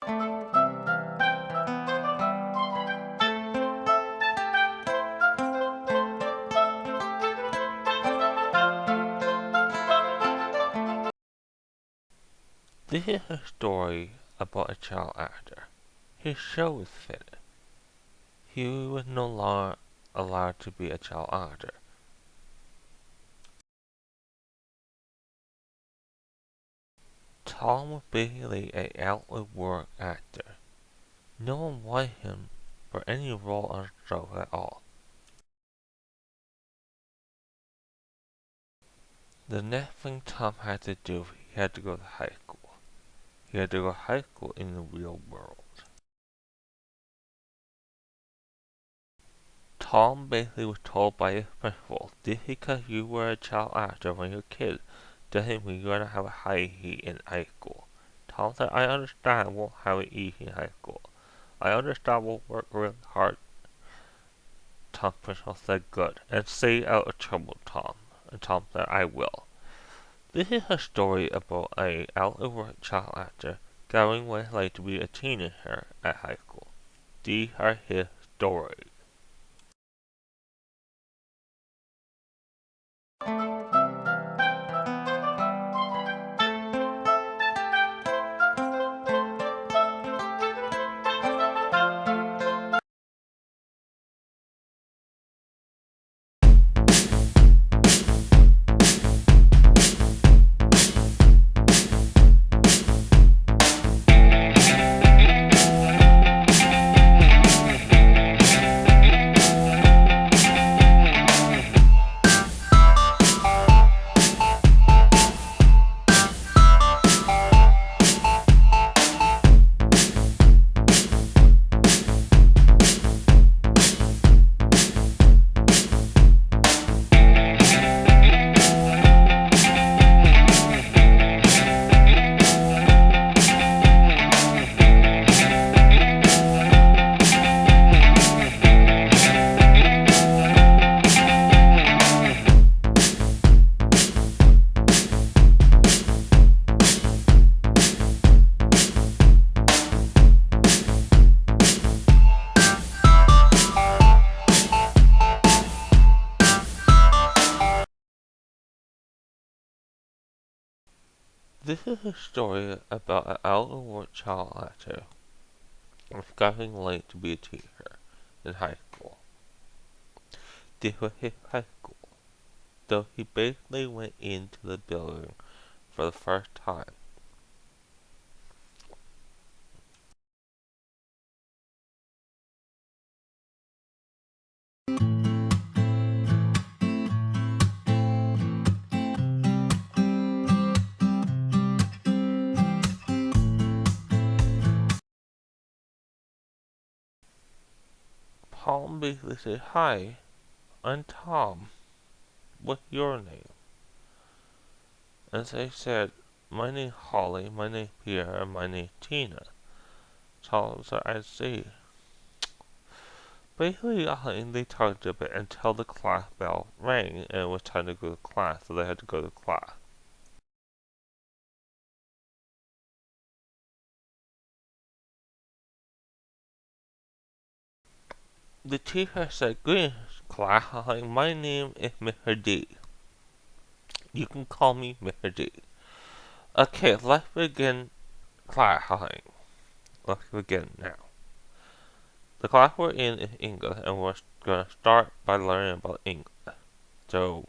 This is a story about a child actor. His show was finished. He was no longer allowed to be a child actor. Tom was basically an out-of-work actor. No one wanted him for any role on the show at all. The next thing Tom had to do, he had to go to high school. He had to go to high school in the real world. Tom basically was told by his principal, just because you were a child actor when you were a kid, doesn't mean you're going to have a high heat in high school. Tom said, I understand I won't have it easy in high school. I understand we'll work really hard. Tom's principal said, good, and stay out of trouble, Tom. And Tom said, I will. This is a story about a out-of-work child actor going what it's like to be a teenager at high school. These are his stories. This is a story about an out-of-work child actor getting late to be a teacher in high school. This was his high school, so he basically went into the building for the first time. Tom basically said, hi, I'm Tom. What's your name? And they said, my name's Holly, my name's Pierre, and my name's Tina. Tom said, I see. Basically, they talked a bit until the class bell rang and it was time to go to class, so they had to go to class. The teacher said, greetings, class. My name is Mr. D. You can call me Mr. D. Okay, let's begin class. Let's begin now. The class we're in is English, and we're going to start by learning about English. So,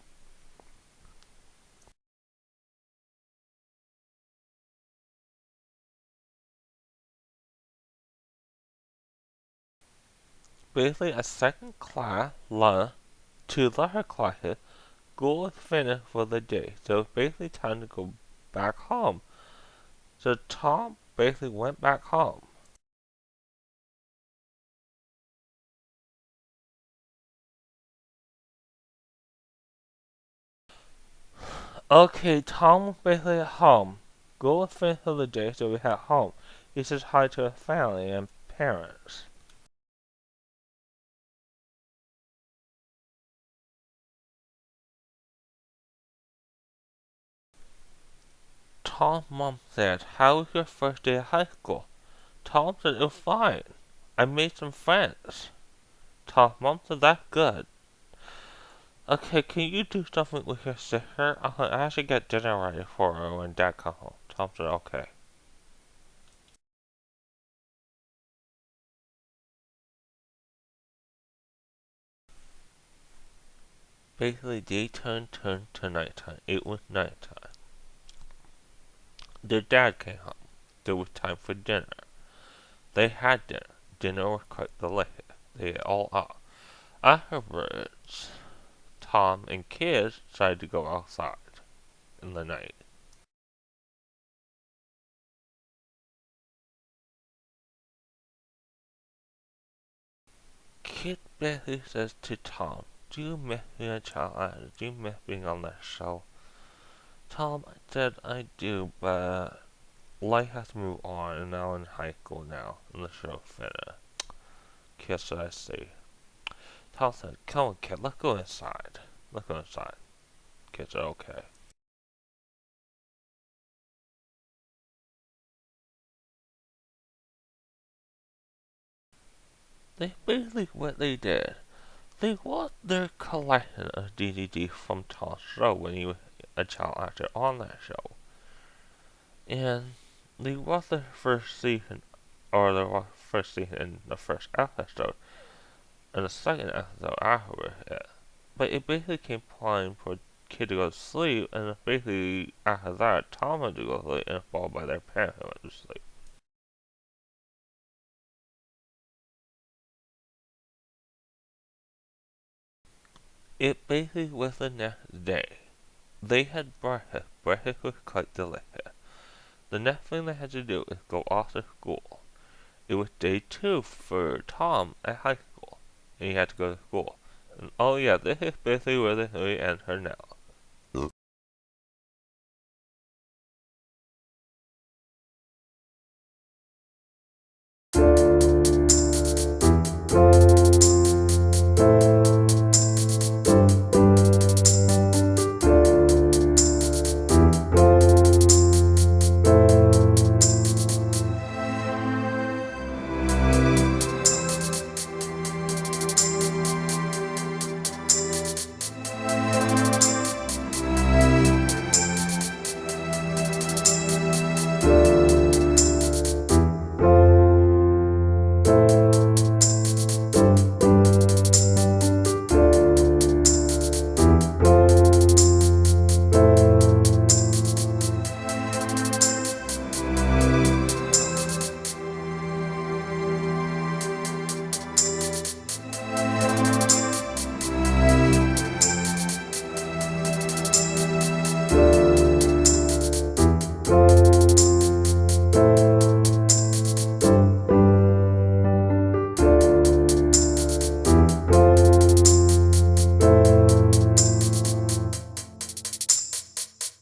basically a second class lunch, two lesser classes, school is finished for the day. So it's basically time to go back home. So Tom basically went back home. Okay, Tom was basically at home. School was finished for the day, so we had home. He says hi to his family and parents. Tom's mom said, how was your first day at high school? Tom said it was fine. I made some friends. Tom, Mom said that's good. Okay, can you do something with your sister? I should get dinner ready for her when Dad comes home. Tom said okay. Basically, daytime turned to nighttime. It was nighttime. Their dad came home. There was time for dinner. They had dinner. Dinner was quite delicious. They ate all up. Afterwards, Tom and Kids decided to go outside in the night. Kid basically says to Tom, do you miss being a child actor? Do you miss being on that show? Tom said, I do, but life has to move on, and now I'm in high school now, and the show's finished. Kid said, I see. Tom said, come on, kid, let's go inside. Let's go inside. Kid said, okay. They basically what they did. They watched their collection of DVD from Tom's show when he was a child actor on that show. And they watched the first season, or the first season in the first episode, and the second episode afterward. But it basically came time for kid to go to sleep, and basically after that, Tom had to go to sleep, and followed by their parents who went to sleep. It basically was the next day. They had breakfast. Breakfast was quite delicious. The next thing they had to do is go off to school. It was day 2 for Tom at high school, and he had to go to school. And oh yeah, this is basically where the story ends for now.